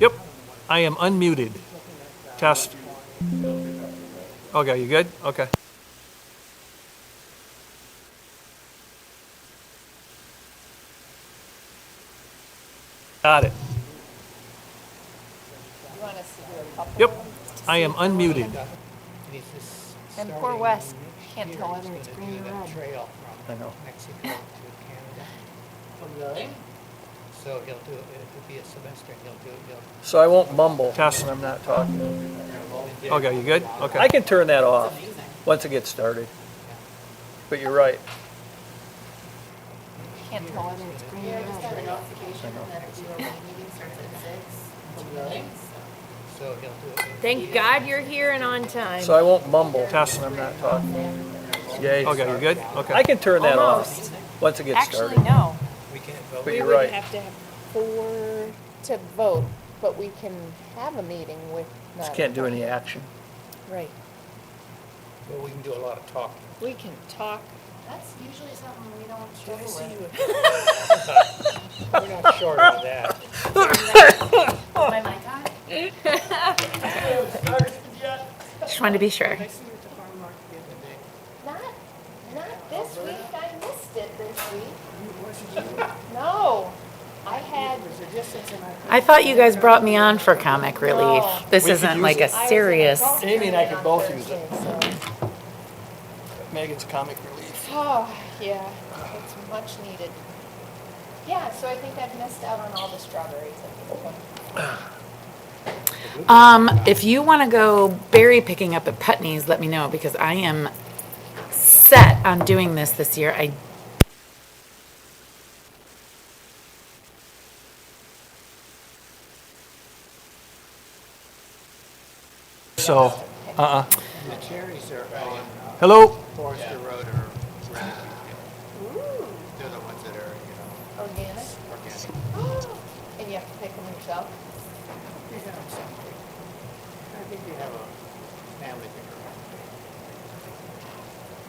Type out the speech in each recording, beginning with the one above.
Yep, I am unmuted. Test. Okay, you good? Okay. Got it. You want us to do a couple? Yep, I am unmuted. And poor Wes can't tell whether it's green or red. Trail I know. from Mexico to Canada. Oh, really? So he'll do it, it'll be a semester, So I won't mumble when I'm not talking. Okay, you good? Okay. I can turn that off once it gets started. But you're right. Can't tell whether it's green or red. So he'll do it. Thank God you're here and on time. So I won't mumble when I'm not talking. Yay. Okay, you good? Okay. I can turn that Almost. off once it gets Actually, started. no. We can't vote. But We you're would right. have to have 4 to vote, but we can have a meeting with not. Just can't do any action. Right. Well, we can do a lot of talking. We can talk. That's usually something we don't struggle with. We're not short of that. My mic on? Just wanted to be sure. Not this week. I missed it this week. No, I had. I thought you guys brought me on for comic relief. No. This We could isn't use like it. a serious. Amy and I could both use it. Thursday, so- Megan's comic relief. Oh, yeah, it's much needed. Yeah, so I think I've missed out on all the strawberries at this point. If you want to go berry picking up at Putney's, let me know because I am set on doing this year. So, The cherries are on hello. Forester Road or Renegade. They're the ones that are, Organic? organic. And you have to pick them yourself? They have some. I think they have a family picker.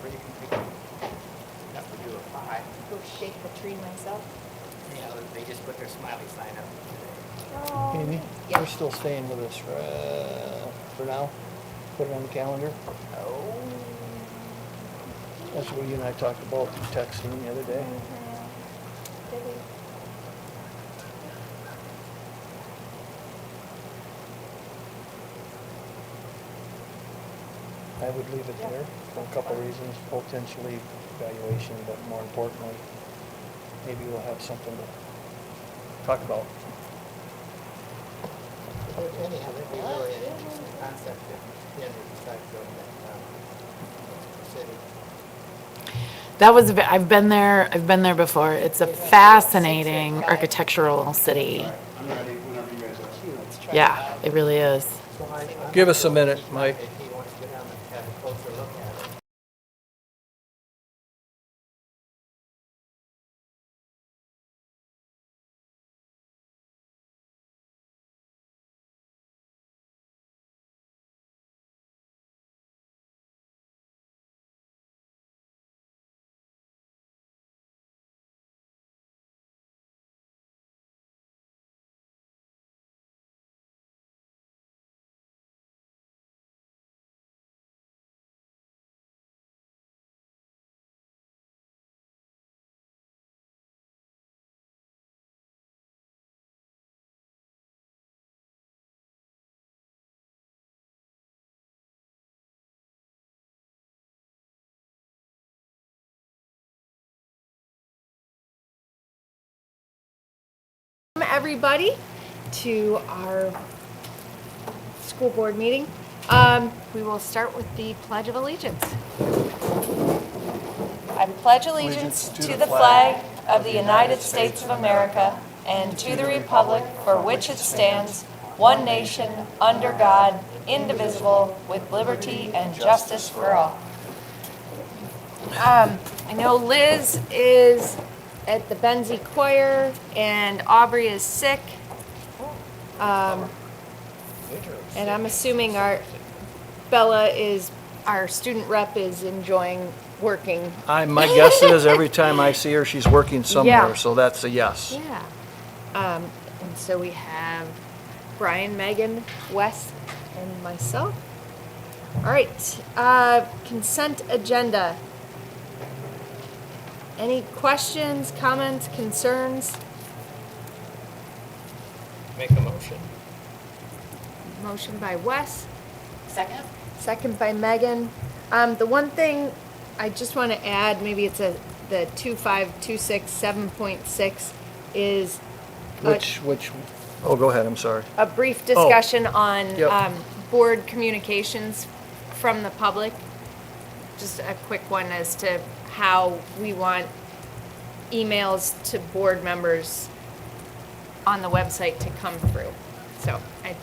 Or you can pick them. You have to do a pie. Go shake the tree myself? Yeah, they just put their smiley sign up today. Oh. Amy, Yeah. you're still staying with us for now? Put it on the calendar? Oh. That's what you and I talked about through texting the other day. Did we? I would leave it there for a couple reasons, potentially evaluation, but more importantly, maybe we'll have something to talk about. Anyhow, that'd be really an interesting concept if then we decide to go to that city. I've been there before. It's a fascinating architectural city. I'm ready whenever you guys are. Yeah, it really is. Give us a minute, Mike. If he wants to go down and have a closer look at it. Welcome, everybody, to our school board meeting. We will start with the Pledge of Allegiance. I pledge allegiance to the flag of the United States of America and to the republic for which it stands, one nation, under God, indivisible, with liberty and justice for all. I know Liz is at the Benzie Choir and Aubrey is sick. And I'm assuming Bella is, our student rep is enjoying working. My guess is every time I see her, she's working somewhere, Yeah. so that's a yes. Yeah. And so we have Brian, Megan, Wes, and myself. All right, consent agenda. Any questions, comments, concerns? Make a motion. Motion by Wes, Second? second by Megan. The one thing I just want to add, maybe it's the 2526.7.6 is Which, oh, go ahead, I'm sorry. a brief discussion on Yep. board communications from the public. Just a quick one as to how we want emails to board members on the website to come through. So if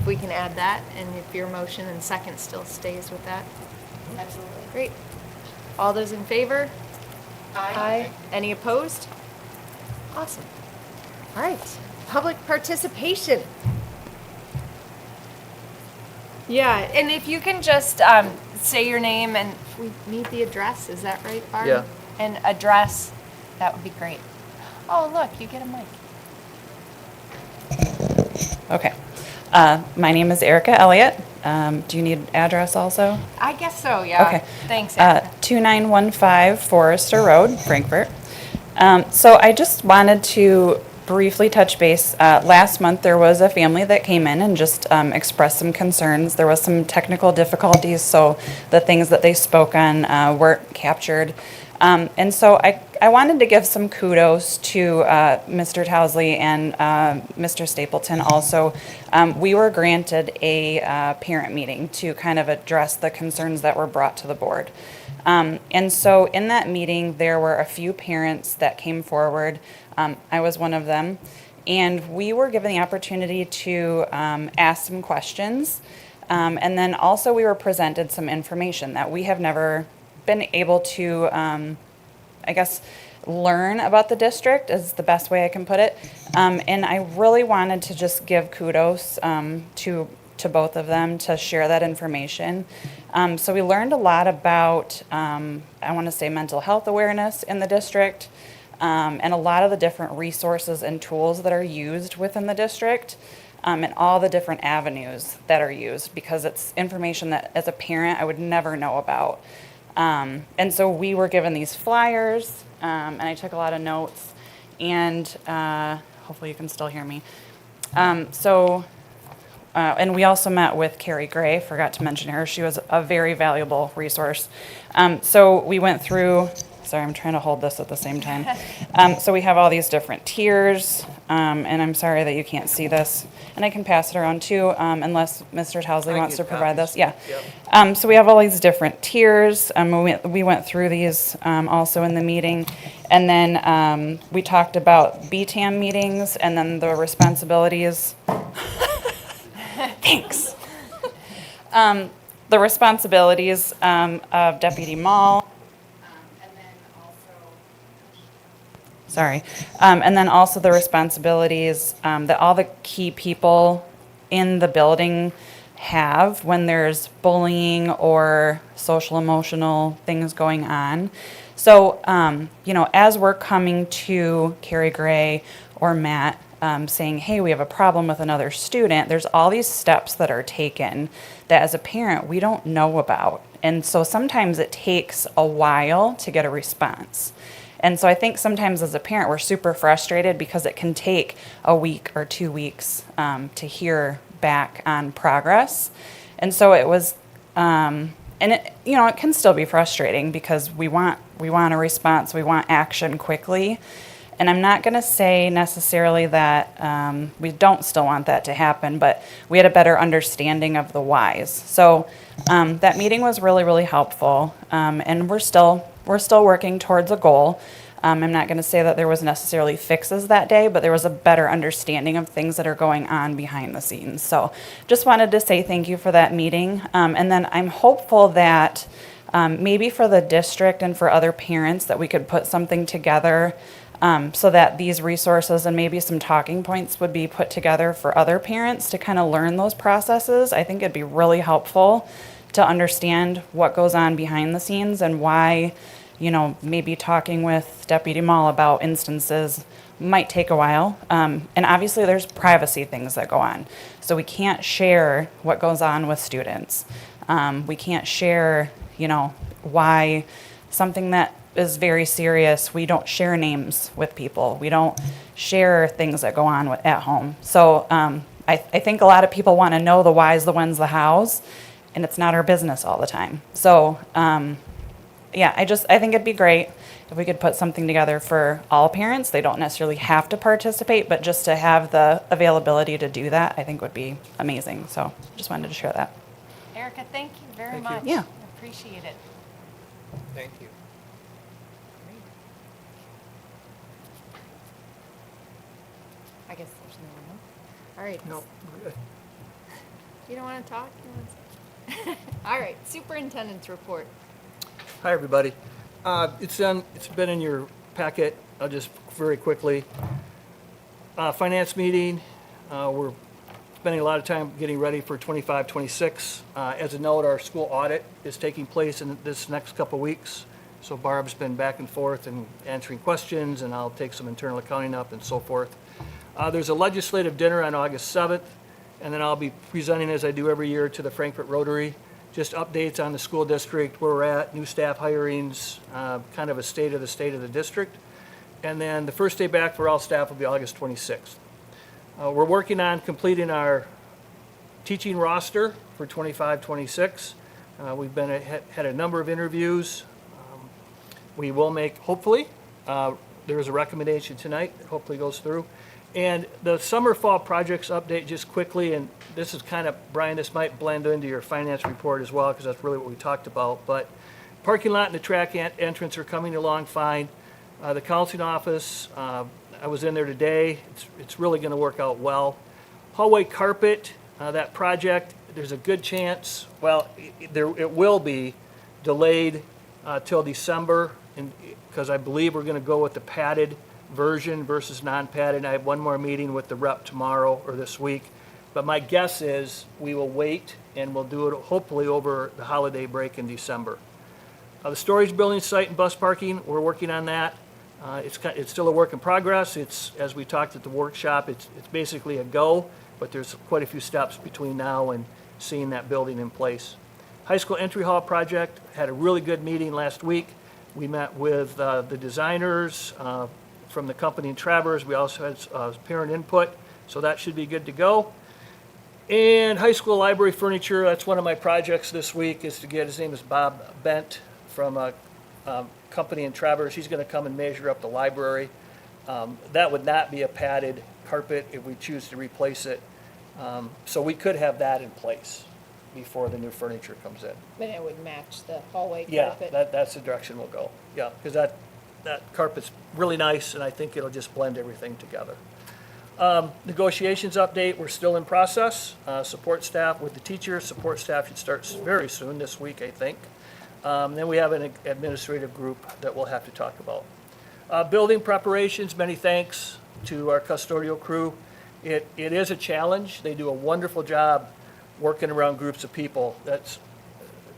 we can add that, and if your motion and second still stays with that. Absolutely. Great. All those in favor? Aye. Any opposed? Awesome. All right, public participation. Yeah, and if you can just say your name and we need the address, is that right, Barb? Yeah. And address, that would be great. Oh, look, you get a mic. Okay. My name is Erica Elliott. Do you need address also? I guess so, yeah. Okay. Thanks, Erica. 2915 Forester Road, Frankfurt. So I just wanted to briefly touch base. Last month, there was a family that came in and just expressed some concerns. There was some technical difficulties, so the things that they spoke on weren't captured. And so I wanted to give some kudos to Mr. Towsley and Mr. Stapleton also. We were granted a parent meeting to kind of address the concerns that were brought to the board. And so in that meeting, there were a few parents that came forward. I was one of them. And we were given the opportunity to ask some questions. And then also we were presented some information that we have never been able to, I guess, learn about the district is the best way I can put it. And I really wanted to just give kudos to both of them to share that information. So we learned a lot about, I want to say, mental health awareness in the district, and a lot of the different resources and tools that are used within the district, and all the different avenues that are used, because it's information that as a parent I would never know about. And so we were given these flyers, and I took a lot of notes, and hopefully you can still hear me. And we also met with Carrie Gray, forgot to mention her. She was a very valuable resource. So we went through, sorry, I'm trying to hold this at the same time. So we have all these different tiers, and I'm sorry that you can't see this. And I can pass it around too, unless Mr. Towsley I wants to get provide copies. this. Yeah. Yep. So we have all these different tiers. We went through these also in the meeting. And then we talked about BTAM meetings and then the responsibilities. Thanks. The responsibilities of Deputy Mall. And then also the responsibilities that all the key people in the building have when there's bullying or social emotional things going on. So, as we're coming to Carrie Gray or Matt saying, hey, we have a problem with another student, there's all these steps that are taken that as a parent we don't know about. And so sometimes it takes a while to get a response. And so I think sometimes as a parent, we're super frustrated because it can take a week or 2 weeks to hear back on progress. And so it was, and it can still be frustrating because we want a response, we want action quickly. And I'm not going to say necessarily that we don't still want that to happen, but we had a better understanding of the whys. So that meeting was really, really helpful, and we're still working towards a goal. I'm not going to say that there was necessarily fixes that day, but there was a better understanding of things that are going on behind the scenes. So just wanted to say thank you for that meeting. And then I'm hopeful that maybe for the district and for other parents that we could put something together so that these resources and maybe some talking points would be put together for other parents to kind of learn those processes. I think it'd be really helpful to understand what goes on behind the scenes and why, maybe talking with Deputy Mall about instances might take a while. And obviously there's privacy things that go on. So we can't share what goes on with students. We can't share, why something that is very serious, we don't share names with people. We don't share things that go on at home. So I think a lot of people want to know the whys, the whens, the hows, and it's not our business all the time. So yeah, I think it'd be great if we could put something together for all parents. They don't necessarily have to participate, but just to have the availability to do that, I think would be amazing. So just wanted to share that. Erica, thank you very Thank you. much. Yeah. Appreciate it. Thank you. I guess there's no one else. All right. No, we're good. You don't want to talk? All right, superintendent's report. Hi, everybody. It's been in your packet. I'll just very quickly. Finance meeting, we're spending a lot of time getting ready for 25, 26. As a note, our school audit is taking place in this next couple weeks. So Barb's been back and forth and answering questions, and I'll take some internal accounting up and so forth. There's a legislative dinner on August 7th, and then I'll be presenting, as I do every year, to the Frankfurt Rotary, just updates on the school district, where we're at, new staff hirings, kind of a state of the district. And then the first day back for all staff will be August 26th. We're working on completing our teaching roster for 25, 26. We've had a number of interviews. We will make, hopefully, there is a recommendation tonight that hopefully goes through. And the summer fall projects update just quickly, and this is kind of, Brian, this might blend into your finance report as well, because that's really what we talked about. But parking lot and the track entrance are coming along fine. The counseling office, I was in there today. It's really going to work out well. Hallway carpet, that project, there's a good chance, well, it will be delayed till December, because I believe we're going to go with the padded version versus non-padded. I have one more meeting with the rep tomorrow or this week. But my guess is we will wait and we'll do it hopefully over the holiday break in December. The storage building site and bus parking, we're working on that. It's still a work in progress. It's, as we talked at the workshop, it's basically a go, but there's quite a few steps between now and seeing that building in place. High school entry hall project, had a really good meeting last week. We met with the designers from the company in Traverse. We also had parent input, so that should be good to go. And high school library furniture, that's one of my projects this week, is to get, his name is Bob Bent from a company in Traverse. He's going to come and measure up the library. That would not be a padded carpet if we choose to replace it. So we could have that in place before the new furniture comes in. But it would match the hallway Yeah, carpet. that's the direction we'll go. Yeah, because that carpet's really nice, and I think it'll just blend everything together. Negotiations update, we're still in process. Support staff with the teachers, support staff should start very soon, this week, I think. Then we have an administrative group that we'll have to talk about. Building preparations, many thanks to our custodial crew. It is a challenge. They do a wonderful job working around groups of people. That's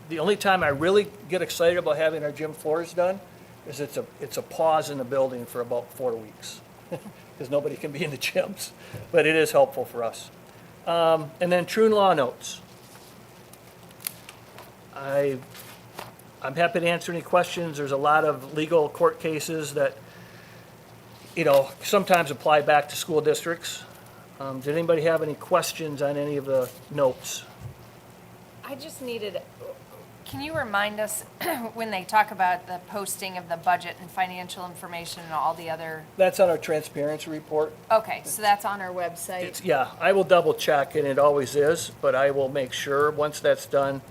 the only time I really get excited about having our gym floors done, is it's a pause in the building for about 4 weeks, because nobody can be in the gyms. But it is helpful for us. And then True Law notes. I'm happy to answer any questions. There's a lot of legal court cases that, sometimes apply back to school districts. Did anybody have any questions on any of the notes? I just needed, can you remind us when they talk about the posting of the budget and financial information and all the other, That's on our transparency report. okay, so that's on our website? Yeah, I will double check, and it always is, but I will make sure, once that's done,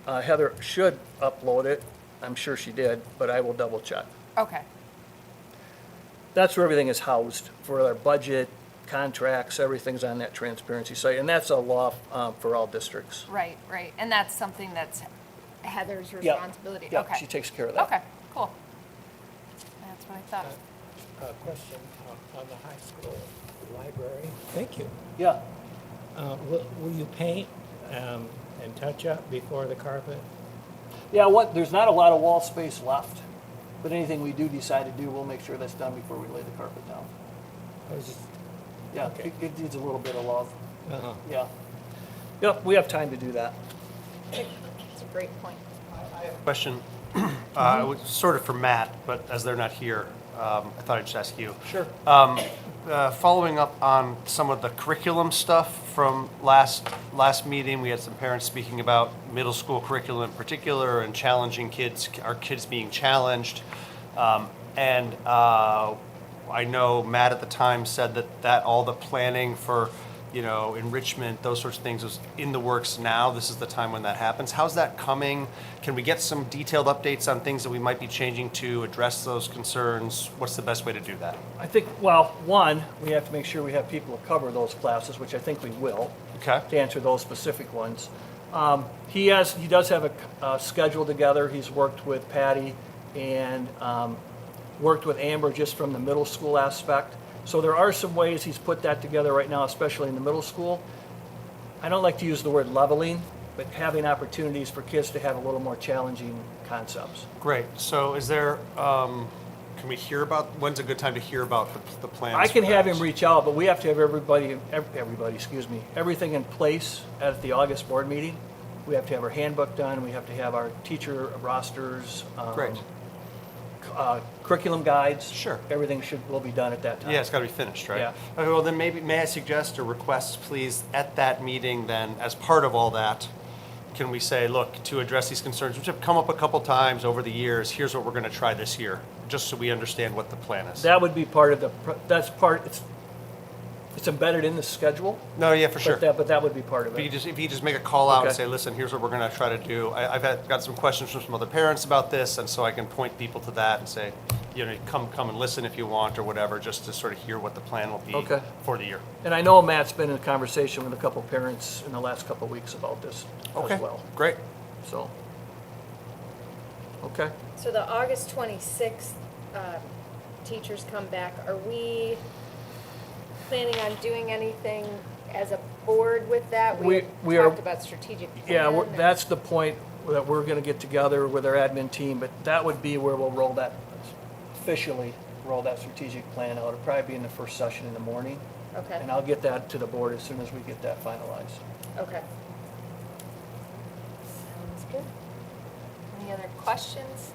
Heather should upload it. I'm sure she did, but I will double check. Okay, That's where everything is housed, for our budget, contracts, everything's on that transparency site, and that's a law for all districts. right, and that's something that's Heather's Yeah. responsibility? Yeah, Okay. she takes care of that. Okay, cool. That's what I thought. question on the high school library. Thank you. Yeah. Will you paint and touch up before the carpet? Yeah, there's not a lot of wall space left, but anything we do decide to do, we'll make sure that's done before we lay the carpet down. I was just, Yeah, Okay. it needs a little bit of love. uh-huh. Yeah. Yep, we have time to do that. It's a great point. Question, sort of for Matt, but as they're not here, I thought I'd just ask you. Sure. Following up on some of the curriculum stuff from last meeting, we had some parents speaking about middle school curriculum in particular and challenging kids, our kids being challenged. I know Matt at the time said that all the planning for, enrichment, those sorts of things was in the works now. This is the time when that happens. How's that coming? Can we get some detailed updates on things that we might be changing to address those concerns? What's the best way to do that? I think, well, one, we have to make sure we have people to cover those classes, which I think we will, Okay. to answer those specific ones. He does have a schedule together. He's worked with Patty and worked with Amber just from the middle school aspect. So there are some ways he's put that together right now, especially in the middle school. I don't like to use the word leveling, but having opportunities for kids to have a little more challenging concepts. Great. So is there, can we hear about, when's a good time to hear about the plans? I can for have that? him reach out, but we have to have everything in place at the August board meeting. We have to have our handbook done, we have to have our teacher rosters. Great. Curriculum guides. Sure. Everything will be done at that time. Yeah, it's got to be finished, right? Yeah. Okay, well, then may I suggest a request, please, at that meeting then, as part of all that, can we say, look, to address these concerns, which have come up a couple times over the years, here's what we're going to try this year, just so we understand what the plan is. That would be part of it's embedded in the schedule. No, yeah, for sure. But that would be part of If it. you just make a call out and Okay. say, listen, here's what we're going to try to do. I've got some questions from some other parents about this, and so I can point people to that and say, come and listen if you want or whatever, just to sort of hear what the plan will be Okay. for the year. And I know Matt's been in conversation with a couple parents in the last couple weeks about this Okay, as well. great. So, okay. So the August 26th, teachers come back. Are we planning on doing anything as a board with that? We We are- talked about strategic Yeah, plan. that's the point that we're gonna get together with our admin team, but that would be where we'll officially roll that strategic plan out. It'll probably be in the first session in the morning. Okay, And I'll get that to the board as soon as we get that finalized. okay. Sounds good. Any other questions?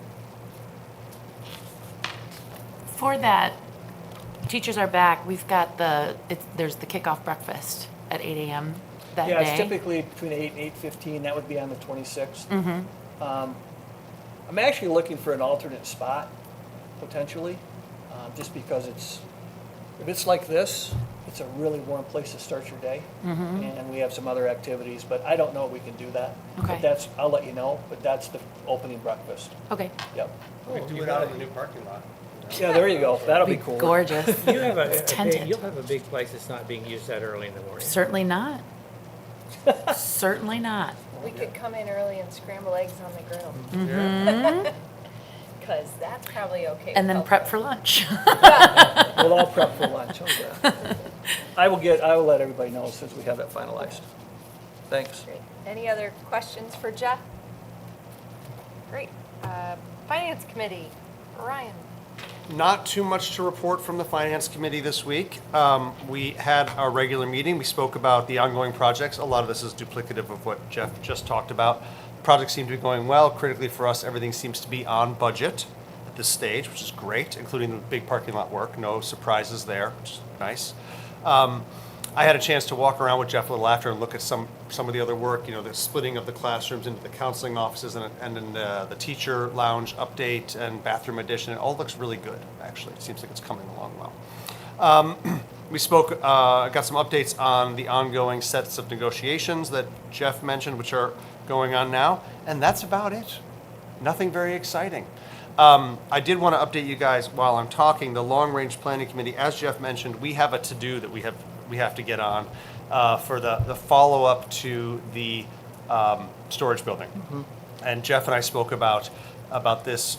For that, teachers are back. We've got there's the kickoff breakfast at 8 a.m. that Yeah, day. it's typically between 8 and 8:15. That would be on the 26th. I'm actually looking for an alternate spot, potentially, just because if it's like this, it's a really warm place to start your day. And we have some other activities, but I don't know if we can do that. Okay. But I'll let you know, but that's the opening breakfast. Okay. Yep. We can do it out in the new parking lot. Yeah, there you go. That'll be cool. Gorgeous. You have It's tinted. you'll have a big place that's not being used that early in the morning. Certainly not. Certainly not. We could come in early and scramble eggs on the grill, Mm-hmm. because that's probably okay. And then with prep health. for lunch. We'll all prep for lunch. Okay. I will let everybody know as soon as we have that finalized. Thanks. Great. Any other questions for Jeff? Great. Finance Committee, Ryan. Not too much to report from the Finance Committee this week. We had our regular meeting. We spoke about the ongoing projects. A lot of this is duplicative of what Jeff just talked about. Projects seem to be going well. Critically for us, everything seems to be on budget at this stage, which is great, including the big parking lot work. No surprises there, which is nice. I had a chance to walk around with Jeff a little after and look at some of the other work, the splitting of the classrooms into the counseling offices and then the teacher lounge update and bathroom addition. It all looks really good, actually. It seems like it's coming along well. We got some updates on the ongoing sets of negotiations that Jeff mentioned, which are going on now, and that's about it. Nothing very exciting. I did want to update you guys while I'm talking. The Long Range Planning Committee, as Jeff mentioned, we have a to-do that we have to get on for the follow-up to the storage building. And Jeff and I spoke about this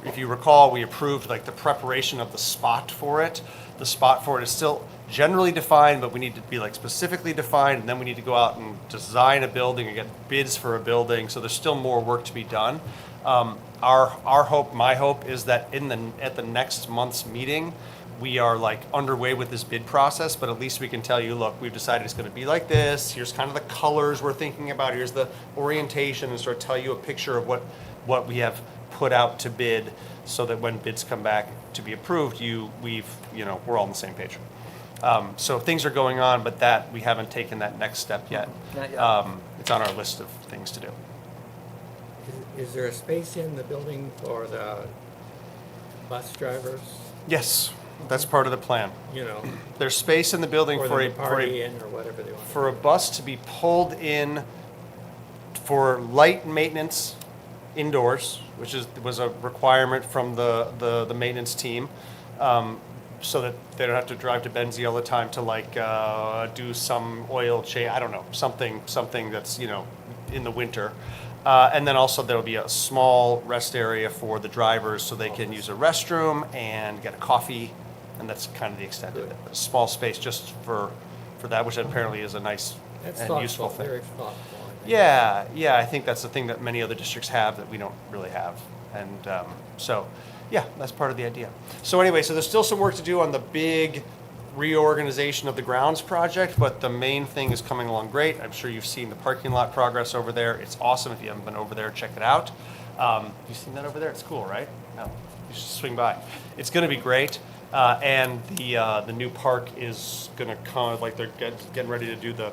if you recall, we approved like the preparation of the spot for it. The spot for it is still generally defined, but we need to be like specifically defined, and then we need to go out and design a building and get bids for a building. So there's still more work to be done. Our hope, my hope, is that at the next month's meeting, we are like underway with this bid process, but at least we can tell you, look, we've decided it's going to be like this. Here's kind of the colors we're thinking about. Here's the orientation, and sort of tell you a picture of what we have put out to bid, so that when bids come back to be approved, we're all on the same page. So things are going on, but that we haven't taken that next step yet. Not yet. It's on our list of things to do. Is there a space in the building for the bus drivers? Yes, that's part of the plan. You know, There's space in the building for for them a, to party in or whatever they want. for a bus to be pulled in for light maintenance indoors, which was a requirement from the maintenance team, so that they don't have to drive to Benzie all the time to like do some oil change. I don't know, something that's in the winter. And then also there'll be a small rest area for the drivers so they can use a restroom and get a coffee, and that's kind of the extent of it. A small space just for that, which apparently is a nice That's and useful thoughtful, thing. very thoughtful. I think. Yeah, I think that's the thing that many other districts have that we don't really have. And so, yeah, that's part of the idea. So anyway, so there's still some work to do on the big reorganization of the grounds project, but the main thing is coming along great. I'm sure you've seen the parking lot progress over there. It's awesome. If you haven't been over there, check it out. You've seen that over there? It's cool, right? No, you should swing by. It's going to be great. And the new park is going to come, like they're getting ready to do the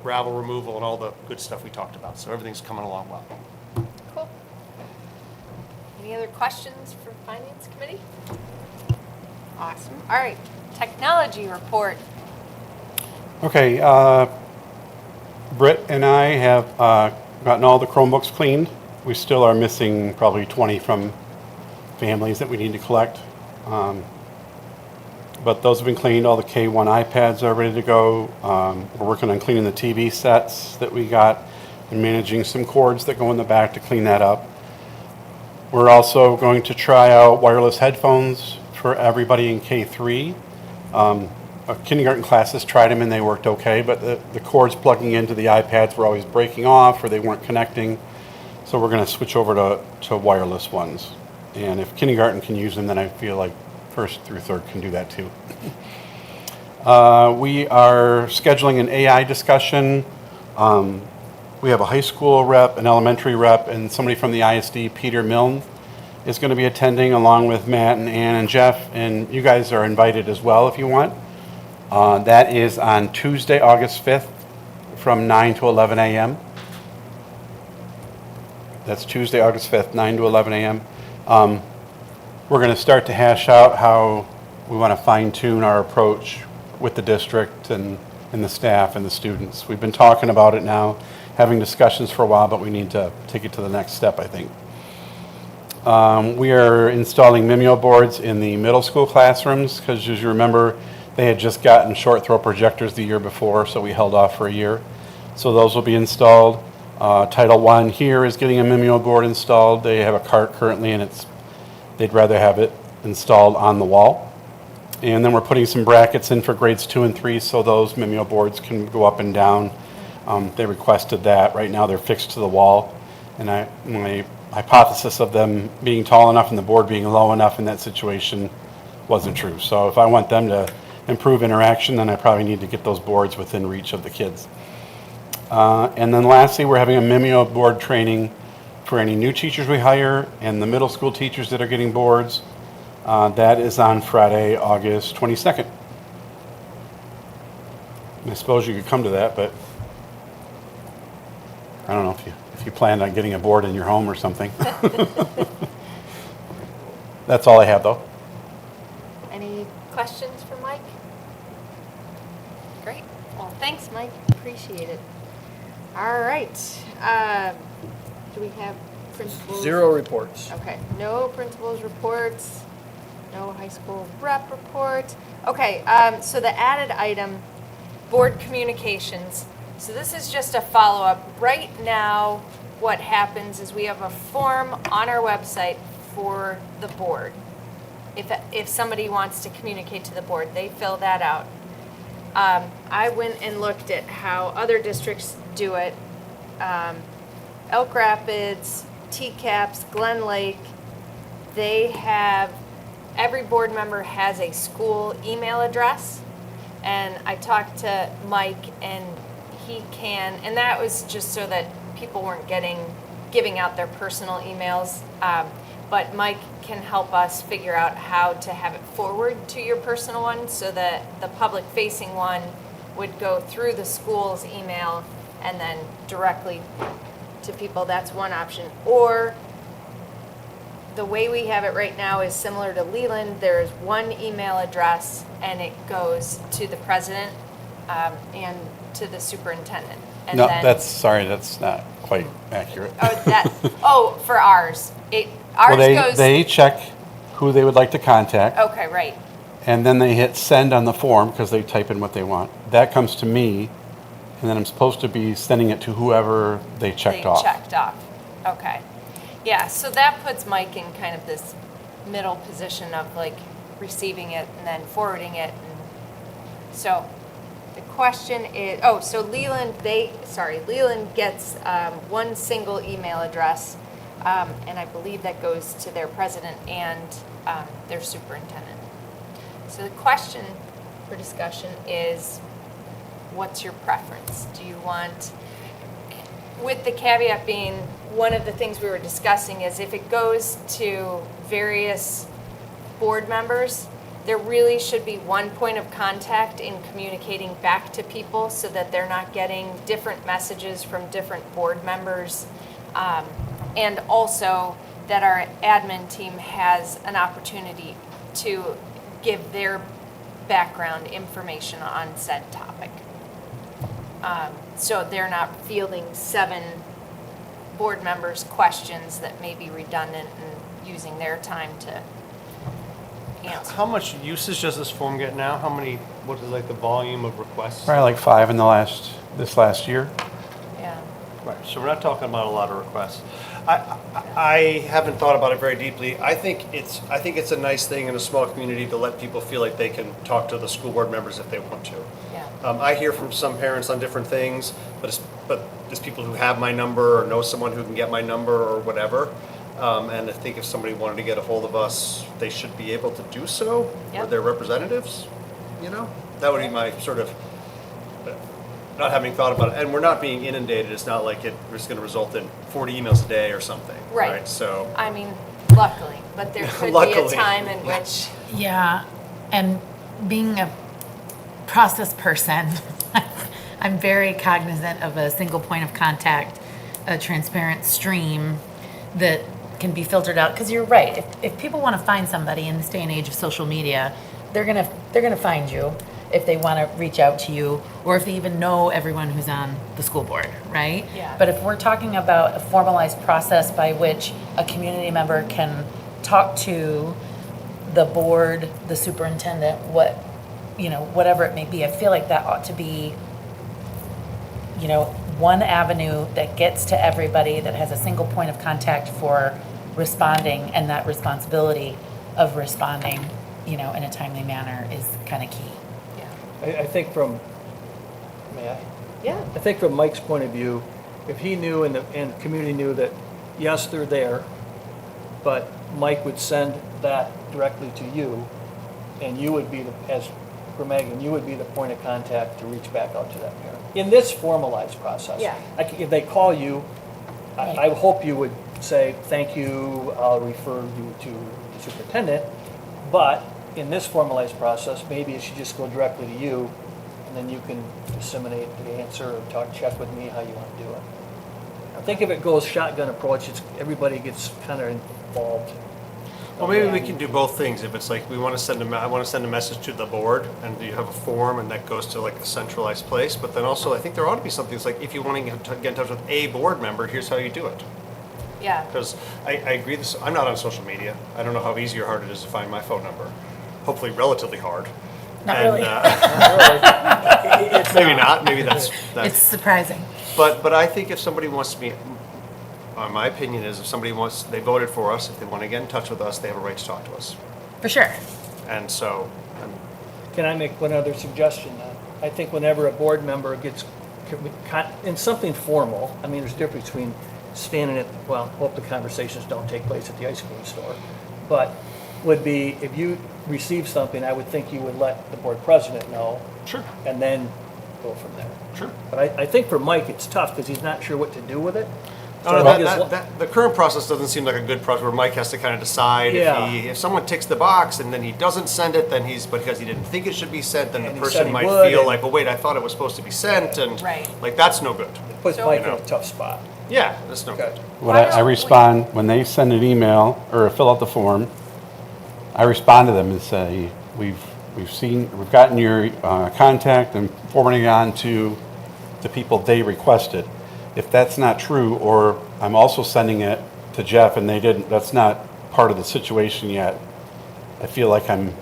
gravel removal and all the good stuff we talked about. So everything's coming along well. Cool. Any other questions for Finance Committee? Awesome. All right, technology report. Okay, Britt and I have gotten all the Chromebooks cleaned. We still are missing probably 20 from families that we need to collect. But those have been cleaned. All the K1 iPads are ready to go. We're working on cleaning the TV sets that we got and managing some cords that go in the back to clean that up. We're also going to try out wireless headphones for everybody in K3. Kindergarten classes tried them and they worked okay, but the cords plugging into the iPads were always breaking off or they weren't connecting. So we're going to switch over to wireless ones. And if kindergarten can use them, then I feel like first through third can do that too. We are scheduling an AI discussion. We have a high school rep, an elementary rep, and somebody from the ISD, Peter Milne, is going to be attending along with Matt and Ann and Jeff, and you guys are invited as well if you want. That is on Tuesday, August 5th from 9 to 11 a.m. That's Tuesday, August 5th, 9 to 11 a.m. We're going to start to hash out how we want to fine-tune our approach with the district and the staff and the students. We've been talking about it now, having discussions for a while, but we need to take it to the next step, I think. We are installing Mimeo boards in the middle school classrooms because, as you remember, they had just gotten short throw projectors the year before, so we held off for a year. So those will be installed. Title I here is getting a Mimeo board installed. They have a cart currently, and they'd rather have it installed on the wall. And then we're putting some brackets in for grades 2 and 3 so those Mimeo boards can go up and down. They requested that. Right now they're fixed to the wall. And my hypothesis of them being tall enough and the board being low enough in that situation wasn't true. So if I want them to improve interaction, then I probably need to get those boards within reach of the kids. And then lastly, we're having a Mimeo board training for any new teachers we hire and the middle school teachers that are getting boards. That is on Friday, August 22nd. And I suppose you could come to that, but I don't know if you planned on getting a board in your home or something. That's all I have, though. Any questions for Mike? Great. Well, thanks, Mike. Appreciate it. All right. Do we have principals? 0 reports. Okay. No principals reports. No high school rep reports. Okay. So the added item, board communications. So this is just a follow-up. Right now, what happens is we have a form on our website for the board. If somebody wants to communicate to the board, they fill that out. I went and looked at how other districts do it. Elk Rapids, TCAPS, Glen Lake, every board member has a school email address. And I talked to Mike, and and that was just so that people weren't giving out their personal emails. But Mike can help us figure out how to have it forward to your personal one, so that the public-facing one would go through the school's email and then directly to people. That's one option. Or the way we have it right now is similar to Leland. There's one email address, and it goes to the president and to the superintendent. And No, then, that's not quite accurate. for ours. Well, Ours goes. they check who they would like to contact, Okay, right. and then they hit send on the form because they type in what they want. That comes to me, and then I'm supposed to be sending it to whoever they checked off. Checked off. Okay. Yeah, so that puts Mike in kind of this middle position of like receiving it and then forwarding it. And so the question is, so Leland gets one single email address, and I believe that goes to their president and their superintendent. So the question for discussion is, what's your preference? Do you want, with the caveat being, one of the things we were discussing is if it goes to various board members, there really should be one point of contact in communicating back to people so that they're not getting different messages from different board members. And also that our admin team has an opportunity to give their background information on said topic. So they're not fielding 7 board members' questions that may be redundant and using their time to answer. How much usage does this form get now? What is like the volume of requests? Probably like 5 in this last year. Yeah. Right, so we're not talking about a lot of requests. I haven't thought about it very deeply. I think it's a nice thing in a small community to let people feel like they can talk to the school board members if they want to. Yeah. I hear from some parents on different things, but there's people who have my number or know someone who can get my number or whatever. And I think if somebody wanted to get a hold of us, they should be able to do so, or Yep. their representatives, That would be my sort of, not having thought about it. And we're not being inundated. It's not like it's going to result in 40 emails a day or something. Right. So, I mean, luckily, but there could be a Luckily. time in which, Yeah, and being a process person, I'm very cognizant of a single point of contact, a transparent stream that can be filtered out. Because you're right, if people want to find somebody in this day and age of social media, they're gonna find you if they want to reach out to you, or if they even know everyone who's on the school board, right? Yeah. But if we're talking about a formalized process by which a community member can talk to the board, the superintendent, whatever it may be, I feel like that ought to be, one avenue that gets to everybody, that has a single point of contact for responding, and that responsibility of responding, in a timely manner is kind of key. yeah. I think from, may I? Yeah. I think from Mike's point of view, if he knew and the community knew that, yes, they're there, but Mike would send that directly to you, and you would be, as for Megan, you would be the point of contact to reach back out to that parent. In this formalized process. Yeah. If they call you, I hope you would say, thank you, I'll refer you to the superintendent. But in this formalized process, maybe it should just go directly to you, and then you can disseminate the answer or check with me how you want to do it. I think if it goes shotgun approach, everybody gets kind of involved. well, maybe we can do both things. If it's like I want to send a message to the board, and you have a form, and that goes to like a centralized place. But then also, I think there ought to be something that's like, if you want to get in touch with a board member, here's how you do it. Yeah. Because I agree. I'm not on social media. I don't know how easy or hard it is to find my phone number. Hopefully, relatively hard. Not And, really. Maybe not. Maybe that's. It's surprising. But I think if somebody wants to be, My opinion is if somebody wants, they voted for us, if they want to get in touch with us, they have a right to talk to us. For sure. And so, Can I make one other suggestion? I think whenever a board member gets in something formal, I mean, there's a difference between standing at, well, hope the conversations don't take place at the ice cream store, but would be, if you receive something, I would think you would let the board president know. Sure. And then go from there. Sure. But I think for Mike, it's tough because he's not sure what to do with it. So No, I think it's- the current process doesn't seem like a good process where Mike has to kind of decide Yeah. if someone ticks the box and then he doesn't send it, then because he didn't think it should be sent, then And the he said person he might would, feel and- like, well, wait, I thought it was supposed to be sent, and Right. like, that's no good. It puts So- Mike in You a know. tough spot. Yeah, that's no Okay. good. What Why I don't we- respond, when they send an email or fill out the form, I respond to them and say, we've gotten your contact and forwarding it on to the people they requested. If that's not true, or I'm also sending it to Jeff and they didn't, that's not part of the situation yet, I feel like I'm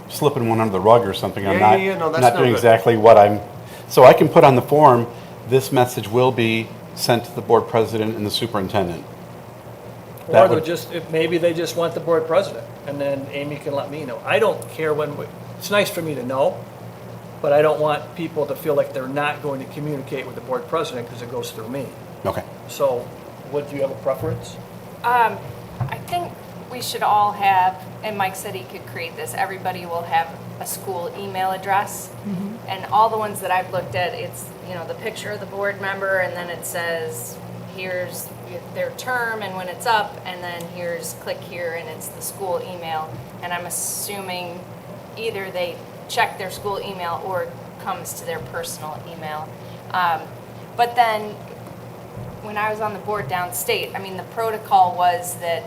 slipping one under the rug or something. I'm Yeah, no, that's not no doing good. exactly what so I can put on the form, this message will be sent to the board president and the superintendent. Or That they'll would- maybe they just want the board president, and then Amy can let me know. I don't care it's nice for me to know, but I don't want people to feel like they're not going to communicate with the board president because it goes through me. Okay. So, do you have a preference? I think we should all have, and Mike said he could create this, everybody will have a school email address. And all the ones that I've looked at, it's, the picture of the board member, and then it says, here's their term and when it's up, and then click here, and it's the school email. And I'm assuming either they check their school email or it comes to their personal email. But then, when I was on the board downstate, I mean, the protocol was that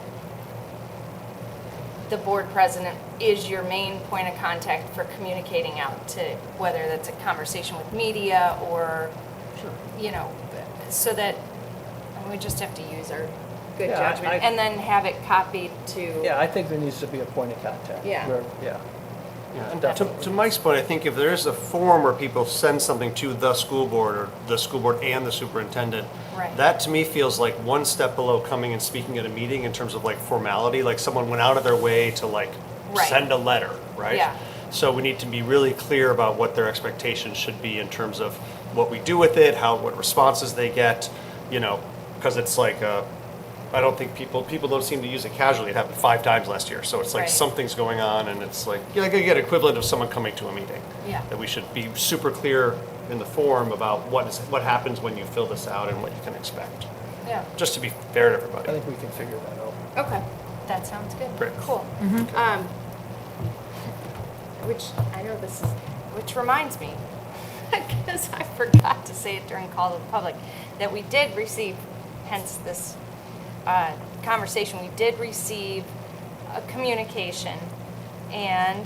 the board president is your main point of contact for communicating out to, whether that's a conversation with media or, so that we just have to use our good Yeah, judgment and then have it copied to. Yeah, I think there needs to be a point of contact. Yeah. Yeah. And to Mike's point, I think if there is a form where people send something to the school board or the school board and the superintendent, Right. that to me feels like one step below coming and speaking at a meeting in terms of like formality, like someone went out of their way to like Right. send a letter, right? Yeah. So we need to be really clear about what their expectations should be in terms of what we do with it, what responses they get, because it's like, I don't think people don't seem to use it casually. It happened 5 times last year. So it's like Right. something's going on, and it's like, I gotta get equivalent of someone coming to a meeting. Yeah. That we should be super clear in the form about what happens when you fill this out and what you can expect. Yeah. Just to be fair to I everybody. think we can figure that out. Okay, that sounds good. Great. Cool. Which reminds me, because I forgot to say it during call to the public, that we did receive, hence this conversation, we did receive a communication, and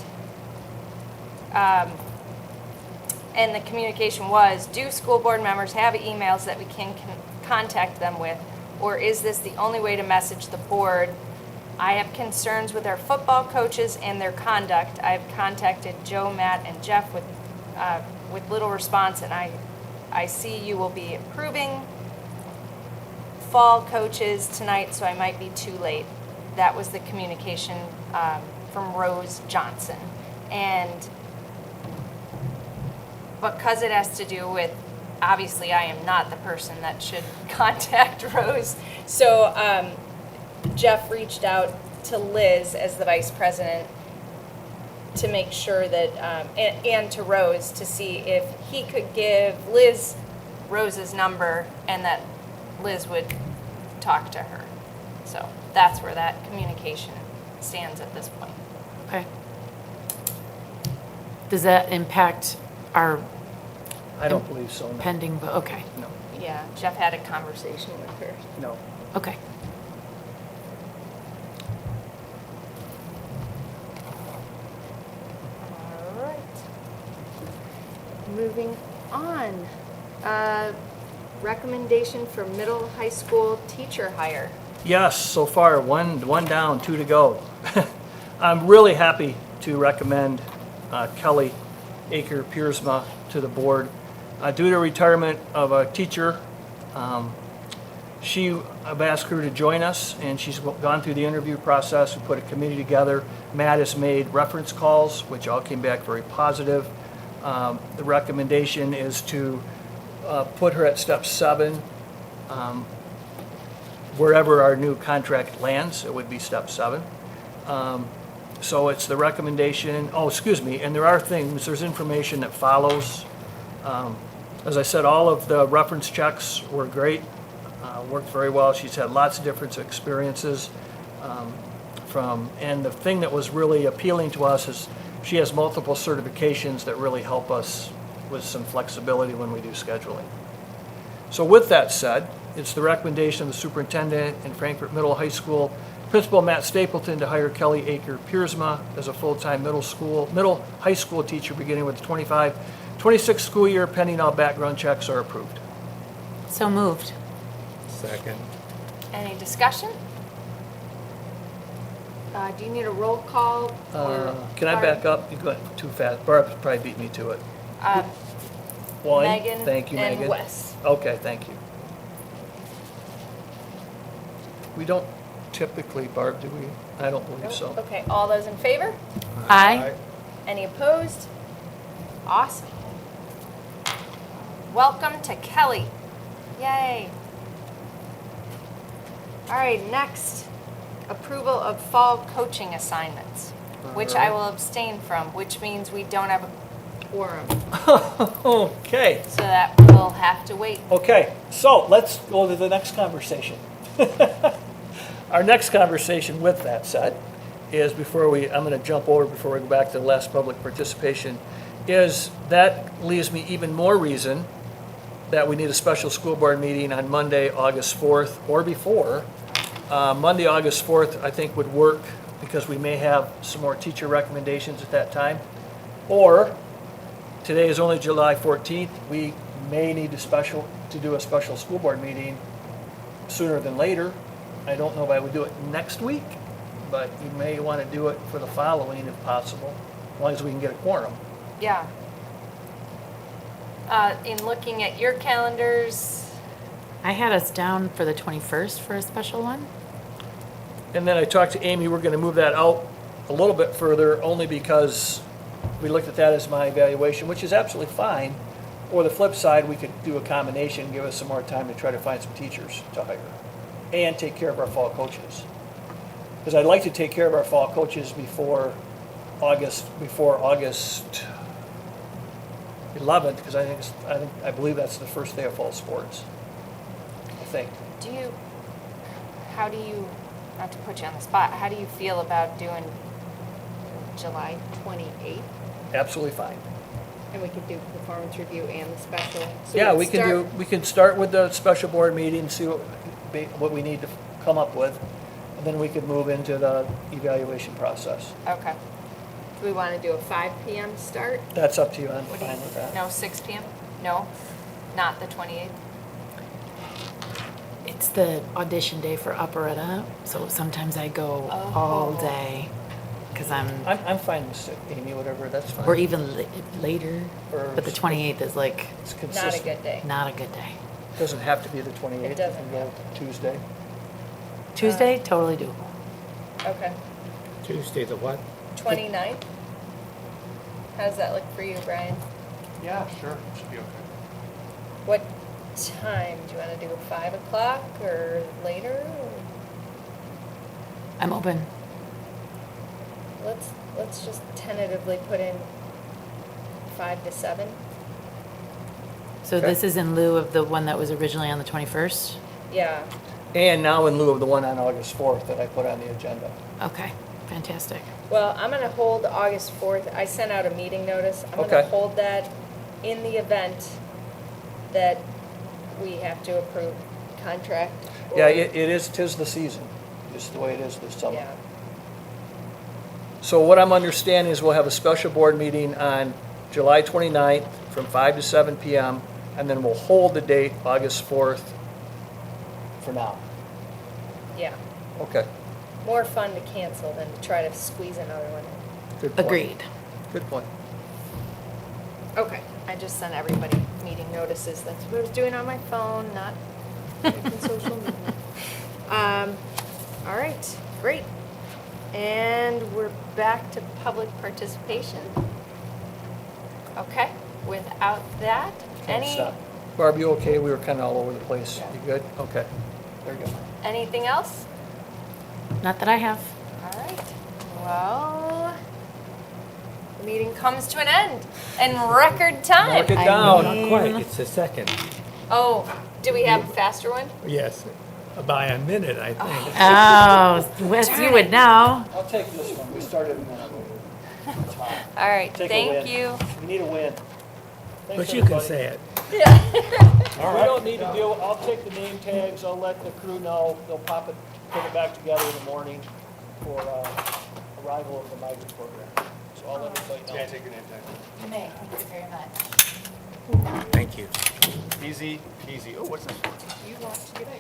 the communication was, do school board members have emails that we can contact them with, or is this the only way to message the board? I have concerns with our football coaches and their conduct. I've contacted Joe, Matt, and Jeff with little response, and I see you will be approving fall coaches tonight, so I might be too late. That was the communication from Rose Johnson. And because it has to do with, obviously I am not the person that should contact Rose. So Jeff reached out to Liz as the vice president to make sure that, and to Rose to see if he could give Liz Rose's number and that Liz would talk to her. So that's where that communication stands at this point. Okay. Does that impact our I don't believe so, no. pending, okay, No, Yeah, Jeff had a conversation with her. no. okay. All right. Moving on. Recommendation for middle high school teacher hire. Yes, so far, one down, 2 to go. I'm really happy to recommend Kelly Aker-Piersma to the board. Due to retirement of a teacher, I've asked her to join us, and she's gone through the interview process. We put a committee together. Matt has made reference calls, which all came back very positive. The recommendation is to put her at step 7. Wherever our new contract lands, it would be step 7. So it's the recommendation, and there are things, there's information that follows. As I said, all of the reference checks were great, worked very well. She's had lots of different experiences and the thing that was really appealing to us is she has multiple certifications that really help us with some flexibility when we do scheduling. So with that said, it's the recommendation of the superintendent in Frankfurt Middle High School, Principal Matt Stapleton, to hire Kelly Aker Piersma as a full-time middle high school teacher beginning with the 25-26 school year, pending all background checks are approved. So moved. Second. Any discussion? Do you need a roll call? Can I back up? You're going too fast. Barb probably beat me to it. One. Megan Thank you, and Megan. Wes. Okay, thank you. We don't typically, Barb, do we? I don't believe so. Okay, all those in favor? Aye. Any opposed? Awesome. Welcome to Kelly. Yay. All right, next, approval of fall coaching assignments, which I will abstain from, which means we don't have a quorum. Okay. So that will have to wait. Okay, so let's go to the next conversation. Our next conversation, with that said, is I'm going to jump over before we go back to the last public participation, is that leaves me even more reason that we need a special school board meeting on Monday, August 4th, or before. Monday, August 4th, I think would work because we may have some more teacher recommendations at that time. Or, today is only July 14th, we may need to do a special school board meeting sooner than later. I don't know if I would do it next week, but you may want to do it for the following if possible, as long as we can get a quorum. Yeah. In looking at your calendars, I had us down for the 21st for a special one. And then I talked to Amy, we're going to move that out a little bit further, only because we looked at that as my evaluation, which is absolutely fine. Or the flip side, we could do a combination, give us some more time to try to find some teachers to hire and take care of our fall coaches. Because I'd like to take care of our fall coaches before August 11th, because I believe that's the first day of fall sports. I think. how do you, not to put you on the spot, how do you feel about doing July 28th? Absolutely fine. And we could do performance review and the special. So Yeah, we'd start- we can start with the special board meeting, see what we need to come up with, and then we could move into the evaluation process. Okay. Do we want to do a 5 PM start? That's up to you, I'm What do you, fine with that. no, 6 p.m.? No, not the 28th? It's the audition day for operetta, so sometimes I go all day because I'm fine with it, Amy, whatever, that's fine. or even later. Or But the 28th is like It's Not a consistent. good day. not a good day. Doesn't have to be the 28th. It doesn't It can go Tuesday. Tuesday, totally doable. Okay. Tuesday the what? 29th? How does that look for you, Brian? Yeah, sure, should be okay. What time? Do you want to do 5 o'clock or later? I'm open. Let's just tentatively put in 5 to 7. So Okay. this is in lieu of the one that was originally on the 21st? Yeah. And now in lieu of the one on August 4th that I put on the agenda. Okay, fantastic. Well, I'm going to hold August 4th. I sent out a meeting notice. I'm going to Okay. hold that in the event that we have to approve contract. Yeah, or- tis the season, just the way it is this summer. Yeah. So what I'm understanding is we'll have a special board meeting on July 29th from 5 to 7 p.m. and then we'll hold the date August 4th for now. Yeah. Okay, More fun to cancel than to try to squeeze another one in. good point. Agreed. Good point. Okay. I just sent everybody meeting notices. That's what I was doing on my phone, not checking social media. And we're back to public participation. Okay, without that, any, Stop. Barb, you okay? We were kind of all over the place. You good? Okay. There you go. anything else? Not that I have. All right, well, the meeting comes to an end in record time. Mark it down. Not quite, it's a second. Oh, do we have a faster one? Yes, by a minute, I think. Oh, Wes, you would know. I'll take this one. We started a minute over. All right, Take a thank win. you. We need a win. Thanks, But you can everybody. say it. We don't need to deal, I'll take the name tags, I'll let the crew know, they'll put it back together in the morning for arrival of the migrant program. So I'll let everybody know. Can I take your name tag? You may. Thank you very much. Thank you. Easy peasy. Oh, what's this? You want to get a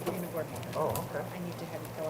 for being a board member. Oh, okay. I need to have you fill